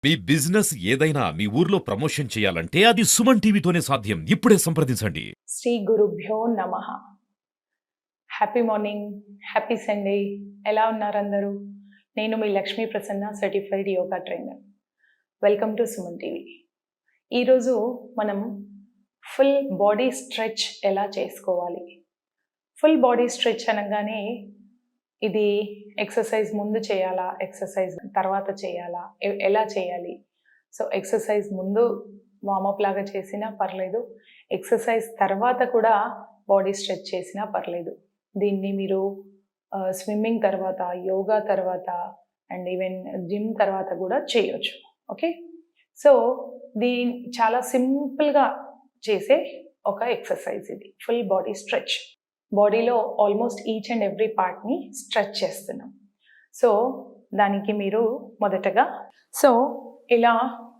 మీ business ఏదైనా మీ ఊర్లో promotion చేయాలంటే అది సుమన్ టీవీతోనే సాధ్యం. ఇప్పుడే సంప్రదించండి. శ్రీ గురుభ్యో నమ. Happy morning, happy Sunday. ఎలా ఉన్నారు అందరూ? నేను మీ Lakshmi Prasanna, certified yoga trainer. Welcome to Suman TV. ఈరోజు మనం ఫుల్ బాడీ స్ట్రెచ్ ఎలా చేసుకోవాలి. ఫుల్ బాడీ స్ట్రెచ్ అనగానే ఇది ఎక్సర్సైజ్ ముందు చేయాలా, ఎక్సర్సైజ్ తర్వాత చేయాలా, ఎలా చేయాలి? సో ఎక్సర్సైజ్ ముందు వార్మప్ లాగా చేసినా పర్లేదు, ఎక్సర్సైజ్ తర్వాత కూడా బాడీ స్ట్రెచ్ చేసినా పర్లేదు. దీన్ని మీరు స్విమ్మింగ్ తర్వాత, యోగా తర్వాత అండ్ ఈవెన్ జిమ్ తర్వాత కూడా చేయొచ్చు. ఓకే, సో చాలా సింపుల్గా చేసే ఒక ఎక్సర్సైజ్ ఇది, ఫుల్ బాడీ స్ట్రెచ్. బాడీలో ఆల్మోస్ట్ ఈచ్ అండ్ ఎవ్రీ పార్ట్ని స్ట్రెచ్ చేస్తున్నాం. సో దానికి మీరు మొదటగా ఇలా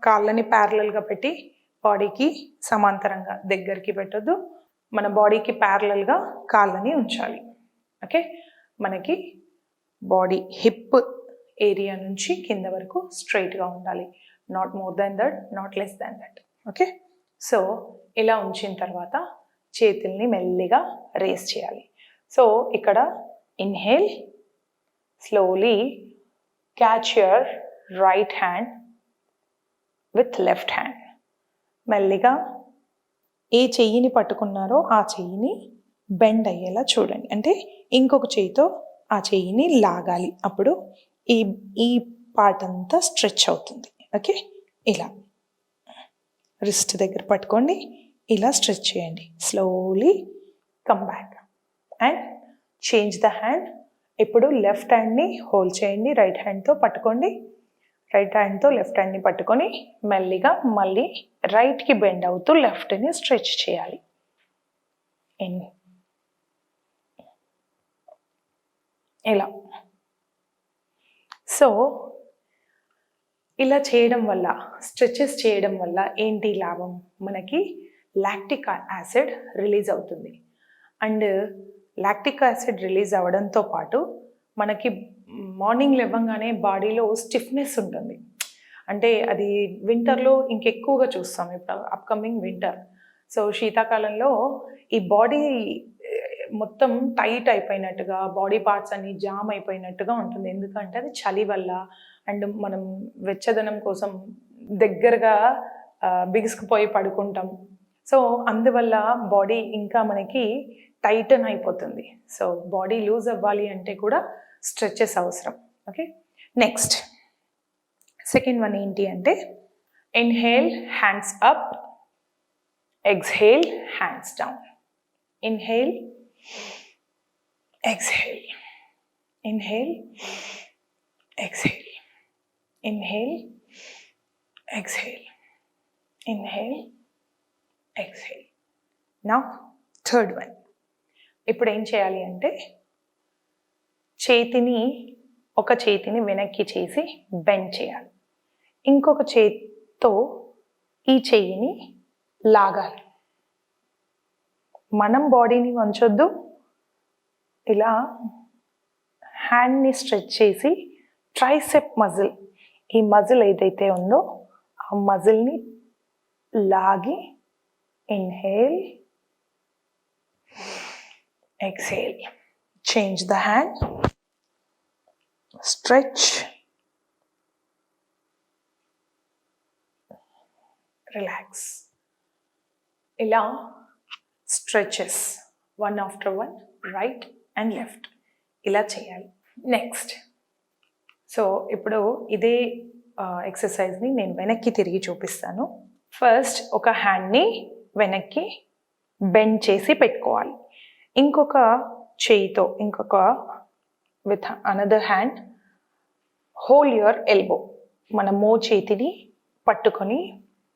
కాళ్ళని ప్యారలల్గా పెట్టి, బాడీకి సమాంతరంగా దగ్గరికి పెట్టొద్దు, మన బాడీకి ప్యారలల్గా కాళ్ళని ఉంచాలి. ఓకే, మనకి బాడీ హిప్ ఏరియా నుంచి కింద వరకు స్ట్రైట్గా ఉండాలి. Not more than that, not less than that. Okay, so ఇలా ఉంచిన తర్వాత చేతుల్ని మెల్లిగా రేస్ చేయాలి. సో ఇక్కడ inhale, slowly catch your right hand with left hand. మెల్లిగా ఏ చెయ్యిని పట్టుకున్నారో ఆ చెయ్యిని బెండ్ అయ్యేలా చూడండి. అంటే ఇంకొక చెయ్యితో ఆ చెయ్యిని లాగాలి. అప్పుడు ఈ పార్ట్ అంతా స్ట్రెచ్ అవుతుంది. ఓకే, ఇలా రిస్ట్ దగ్గర పట్టుకోండి, ఇలా స్ట్రెచ్ చేయండి. Slowly come back and change the hand. ఇప్పుడు లెఫ్ట్ హ్యాండ్ని హోల్డ్ చేయండి, రైట్ హ్యాండ్తో పట్టుకోండి. రైట్ హ్యాండ్తో లెఫ్ట్ హ్యాండ్ని పట్టుకొని మెల్లిగా మళ్ళీ రైట్కి బెండ్ అవుతూ లెఫ్ట్ని స్ట్రెచ్ చేయాలి. ఇలా. సో ఇలా చేయడం వల్ల, స్ట్రెచెస్ చేయడం వల్ల ఏంటి లాభం? మనకి లాక్టిక్ యాసిడ్ రిలీజ్ అవుతుంది. అండ్ లాక్టిక్ యాసిడ్ రిలీజ్ అవ్వడంతో పాటు మనకి మార్నింగ్ లేవగానే బాడీలో స్టిఫ్నెస్ ఉంటుంది. అంటే అది వింటర్లో ఇంకెక్కువగా చూస్తాం, ఇప్పుడు అప్కమింగ్ వింటర్. సో శీతాకాలంలో ఈ బాడీ మొత్తం టైట్ అయిపోయినట్టుగా, బాడీ పార్ట్స్ అన్ని జామ్ అయిపోయినట్టుగా ఉంటుంది. ఎందుకంటే అది చలి వల్ల అండ్ మనం వెచ్చదనం కోసం దగ్గరగా బిగుసుకుపోయి పడుకుంటాం. సో అందువల్ల బాడీ ఇంకా మనకి టైటన్ అయిపోతుంది. సో బాడీ లూజ్ అవ్వాలి అంటే కూడా స్ట్రెచెస్ అవసరం. ఓకే, నెక్స్ట్ సెకండ్ వన్ ఏంటి అంటే inhale hands up, exhale hands down. Inhale, exhale, inhale, exhale, inhale, exhale, inhale, exhale. Now third one. ఇప్పుడు ఏం చేయాలి అంటే ఒక చేతిని వెనక్కి చేసి బెండ్ చేయాలి. ఇంకొక చేతితో ఈ చెయ్యిని లాగాలి. మనం బాడీని వంచొద్దు, ఇలా హ్యాండ్ని స్ట్రెచ్ చేసి ట్రైసెప్ మజిల్, ఈ మజిల్ ఏదైతే ఉందో ఆ మజిల్ని లాగి inhale, exhale, change the hand, stretch, relax. ఇలా stretches one after one, right and left, ఇలా చేయాలి. నెక్స్ట్, సో ఇప్పుడు ఇదే ఎక్సర్సైజ్ని నేను వెనక్కి తిరిగి చూపిస్తాను. ఫస్ట్ ఒక హ్యాండ్ని వెనక్కి బెండ్ చేసి పెట్టుకోవాలి. ఇంకొక చేయితో, with another hand hold your elbow, మన చేతిని పట్టుకొని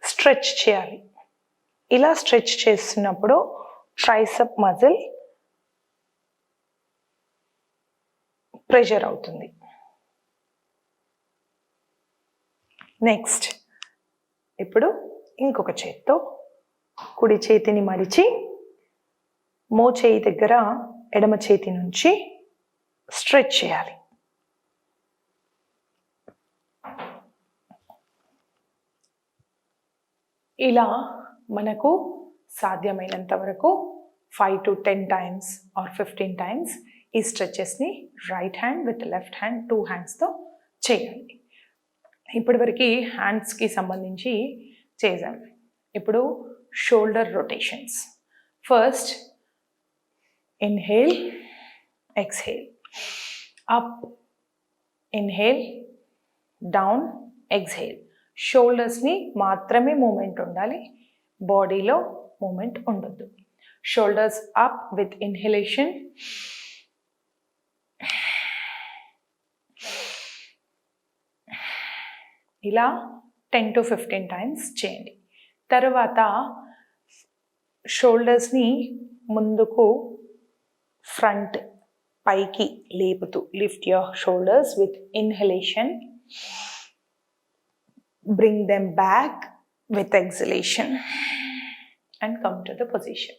స్ట్రెచ్ చేయాలి. ఇలా స్ట్రెచ్ చేస్తున్నప్పుడు ట్రైసెప్ మజిల్ ప్రెషర్ అవుతుంది. నెక్స్ట్, ఇప్పుడు ఇంకొక చేతితో కుడి చేతిని మడిచి చేయి దగ్గర ఎడమ చేతి నుంచి స్ట్రెచ్ చేయాలి. ఇలా మనకు సాధ్యమైనంత వరకు 5 to 10 times ఆర్ 15 times ఈ స్ట్రెచెస్ని right hand with left hand 2 హ్యాండ్స్తో చేయాలి. ఇప్పటివరకు హ్యాండ్స్కి సంబంధించి చేసాం. ఇప్పుడు shoulder rotations. First inhale, exhale, up, inhale, down, exhale. షోల్డర్స్ని మాత్రమే మూమెంట్ ఉండాలి, బాడీలో మూమెంట్ ఉండొద్దు. షోల్డర్స్ అప్ విత్ ఇన్హలేషన్, ఇలా 10 to 15 times చేయండి. తర్వాత షోల్డర్స్ని ముందుకు ఫ్రంట్ పైకి లేపుతూ lift your shoulders with inhalation, bring them back with exhalation and come to the position.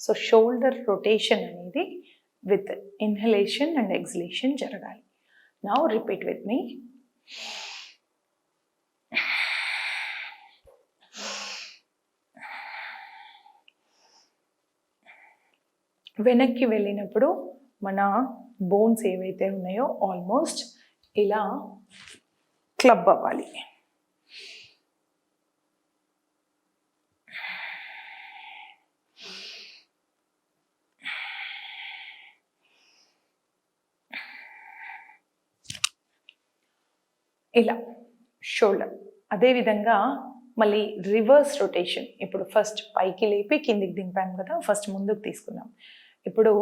So shoulder rotation అనేది with inhalation and exhalation జరగాలి. Now repeat with me. వెనక్కి వెళ్ళినప్పుడు మన బోన్స్ ఏవైతే ఉన్నాయో ఆల్మోస్ట్ ఇలా క్లబ్ అవ్వాలి. ఇలా షోల్డర్. అదేవిధంగా మళ్ళీ రివర్స్ రొటేషన్. ఇప్పుడు ఫస్ట్ పైకి లేపి కిందికి దింపాం కదా, ఫస్ట్ ముందుకు తీసుకున్నాం. ఇప్పుడు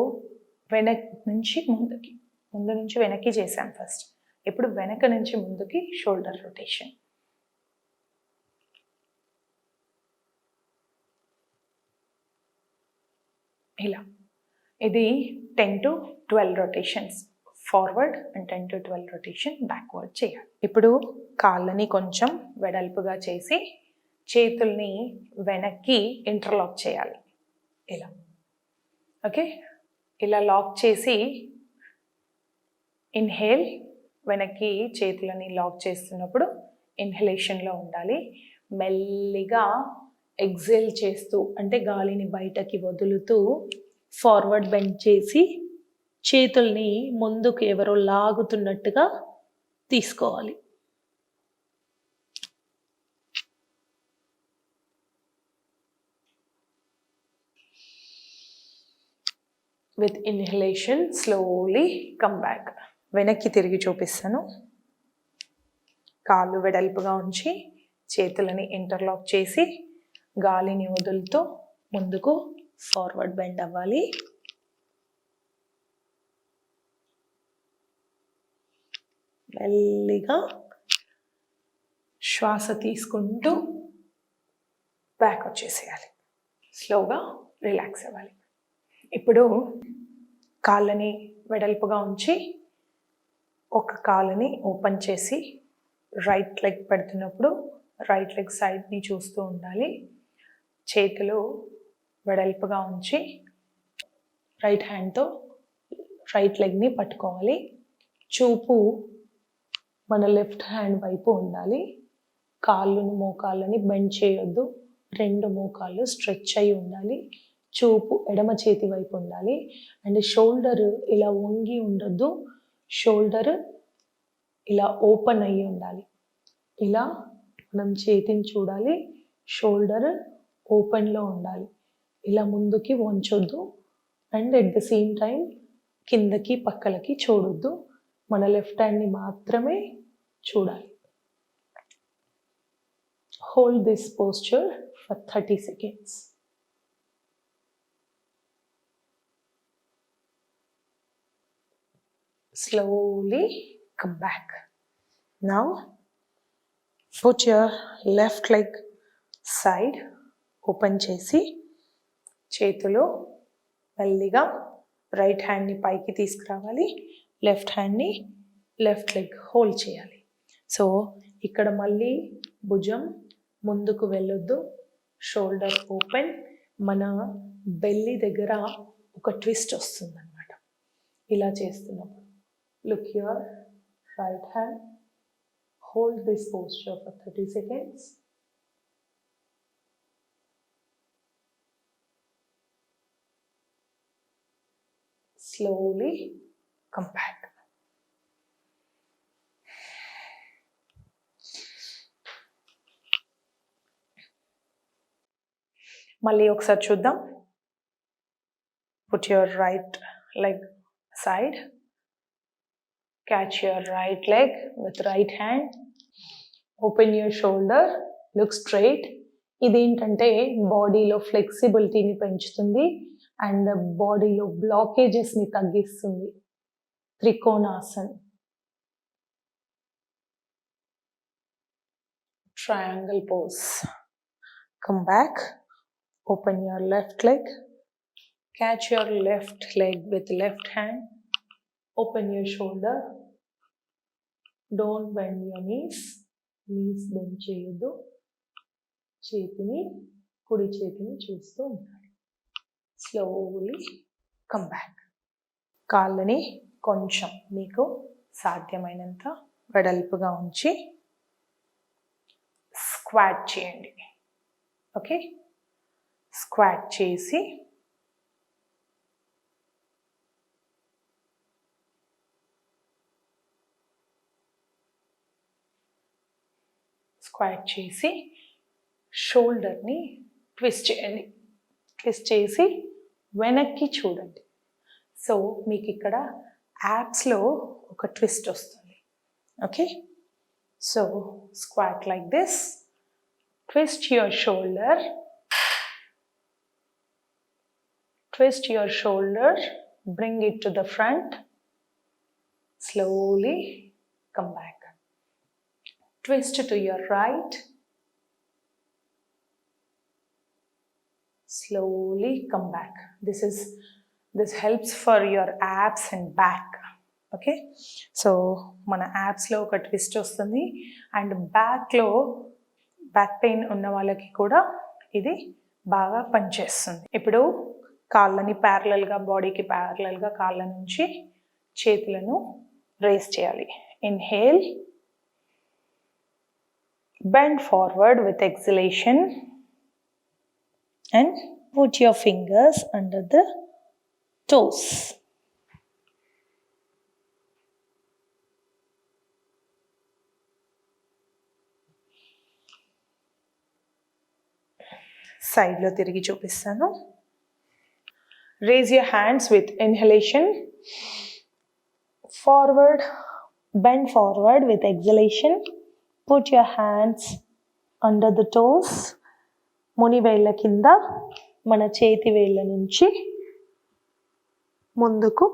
వెనక్ నుంచి ముందుకి, ముందు నుంచి వెనక్కి చేసాం ఫస్ట్. ఇప్పుడు వెనక నుంచి ముందుకి షోల్డర్ రొటేషన్. ఇలా ఇది 10 to 12 rotations forward and 10 to 12 rotation backward చేయాలి. ఇప్పుడు కాళ్ళని కొంచెం వెడల్పుగా చేసి చేతుల్ని వెనక్కి ఇంటర్లాక్ చేయాలి. ఇలా ఓకే, ఇలా లాక్ చేసి ఇన్హేల్, వెనక్కి చేతులని లాక్ చేస్తున్నప్పుడు ఇన్హలేషన్లో ఉండాలి. మెల్లిగా ఎగ్జేల్ చేస్తూ అంటే గాలిని బయటకి వదులుతూ ఫార్వర్డ్ బెండ్ చేసి చేతుల్ని ముందుకు ఎవరో లాగుతున్నట్టుగా తీసుకోవాలి. With inhalation slowly come back. వెనక్కి తిరిగి చూపిస్తాను. కాళ్ళు వెడల్పుగా ఉంచి చేతులని ఇంటర్లాక్ చేసి గాలిని వదులుతూ ముందుకు ఫార్వర్డ్ బెండ్ అవ్వాలి. మెల్లిగా శ్వాస తీసుకుంటూ బ్యాక్ వచ్చేసేయాలి. స్లోగా రిలాక్స్ అవ్వాలి. ఇప్పుడు కాళ్ళని వెడల్పుగా ఉంచి ఒక కాలుని ఓపెన్ చేసి రైట్ లెగ్ పెడుతున్నప్పుడు రైట్ లెగ్ సైడ్ని చూస్తూ ఉండాలి. చేతులు వెడల్పుగా ఉంచి రైట్ హ్యాండ్తో రైట్ లెగ్ని పట్టుకోవాలి. చూపు మన లెఫ్ట్ హ్యాండ్ వైపు ఉండాలి. కాళ్ళను మోకాళ్ళని బెండ్ చేయొద్దు. 2 మోకాళ్ళు స్ట్రెచ్ అయి ఉండాలి. చూపు ఎడమ చేతి వైపు ఉండాలి. అండ్ షోల్డర్ ఇలా వంగి ఉండొద్దు. షోల్డర్ ఇలా ఓపెన్ అయ్యి ఉండాలి. ఇలా మనం చేతిని చూడాలి. షోల్డర్ ఓపెన్లో ఉండాలి. ఇలా ముందుకి వంచొద్దు. And at the same time కిందకి పక్కలకి చూడొద్దు. మన లెఫ్ట్ హ్యాండ్ని మాత్రమే చూడాలి. Hold this posture for 30 seconds. Slowly come back. Now put your left leg side open చేసి చేతులు మెల్లిగా రైట్ హ్యాండ్ని పైకి తీసుకురావాలి. లెఫ్ట్ హ్యాండ్ని లెఫ్ట్ లెగ్ హోల్డ్ చేయాలి. సో ఇక్కడ మళ్ళీ భుజం ముందుకు వెళ్ళొద్దు. Shoulder open. మన బెల్లి దగ్గర ఒక ట్విస్ట్ వస్తుంది అన్నమాట. ఇలా చేస్తున్నప్పుడు look your right hand, hold this posture for 30 seconds. Slowly come back. మళ్ళీ ఒకసారి చూద్దాం. Put your right leg aside. Catch your right leg with right hand. Open your shoulder. Look straight. ఇదేంటంటే బాడీలో ఫ్లెక్సిబిలిటీని పెంచుతుంది అండ్ బాడీలో బ్లాకేజెస్ని తగ్గిస్తుంది. Trikonasan. Triangle pose. Come back. Open your left leg. Catch your left leg with left hand. Open your shoulder. Don't bend your knees. Knees bend చేయొద్దు. చేతిని కుడి చేతిని చూస్తూ ఉండాలి. Slowly come back. కాళ్ళని కొంచెం మీకు సాధ్యమైనంత వెడల్పుగా ఉంచి స్క్వాట్ చేయండి. ఓకే, స్క్వాట్ చేసి షోల్డర్ని ట్విస్ట్ చేయండి. ట్విస్ట్ చేసి వెనక్కి చూడండి. సో మీకు ఇక్కడ యాప్స్లో ఒక ట్విస్ట్ వస్తుంది. Okay, so squat like this. Twist your shoulder. Twist your shoulder, bring it to the front. Slowly come back. Twist to your right. Slowly come back. This helps for your abs and back. Okay, so mana abs lo oka twist వస్తుంది and back లో back pain ఉన్న వాళ్ళకి కూడా ఇది బాగా పనిచేస్తుంది. ఇప్పుడు కాళ్ళని ప్యారలల్గా, బాడీకి ప్యారలల్గా కాళ్ళ నుంచి చేతులను రేస్ చేయాలి. Inhale, bend forward with exhalation and put your fingers under the toes. సైడ్లో తిరిగి చూపిస్తాను. Raise your hands with inhalation. Forward, bend forward with exhalation. Put your hands under the toes. ముని వేళ్ళ కింద మన చేతి వేళ్ళ నుంచి ముందుకు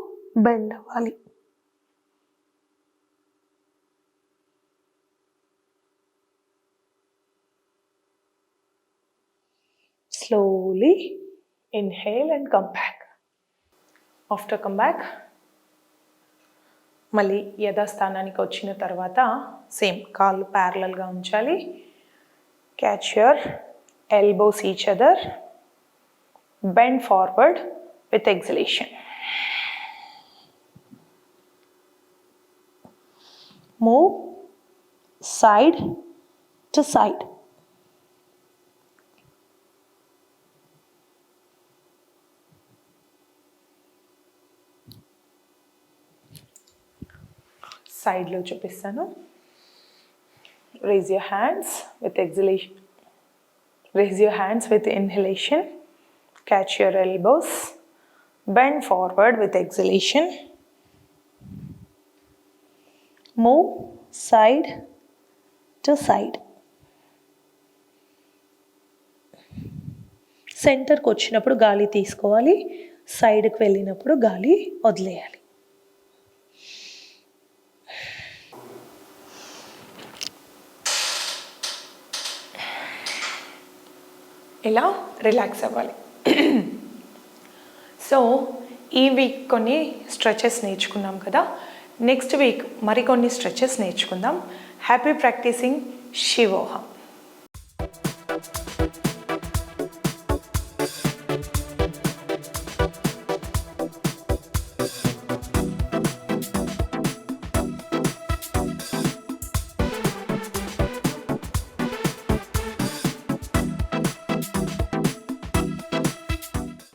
బెండ్ అవ్వాలి. Slowly inhale and come back. After come back, మళ్ళీ యథాస్థానానికి వచ్చిన తర్వాత సేమ్ కాళ్ళు ప్యారలల్గా ఉంచాలి. Catch your elbows each other. Bend forward with exhalation. Move side to side. సైడ్లో చూపిస్తాను. Raise your hands with exhalation. Raise your hands with inhalation. Catch your elbows. Bend forward with exhalation. Move side to side. సెంటర్కి వచ్చినప్పుడు గాలి తీసుకోవాలి, సైడ్కి వెళ్ళినప్పుడు గాలి వదిలేయాలి. ఇలా రిలాక్స్ అవ్వాలి. సో ఈ వీక్ కొన్ని స్ట్రెచెస్ నేర్చుకున్నాం కదా, నెక్స్ట్ వీక్ మరికొన్ని స్ట్రెచెస్ నేర్చుకుందాం. Happy practising. శివోహం.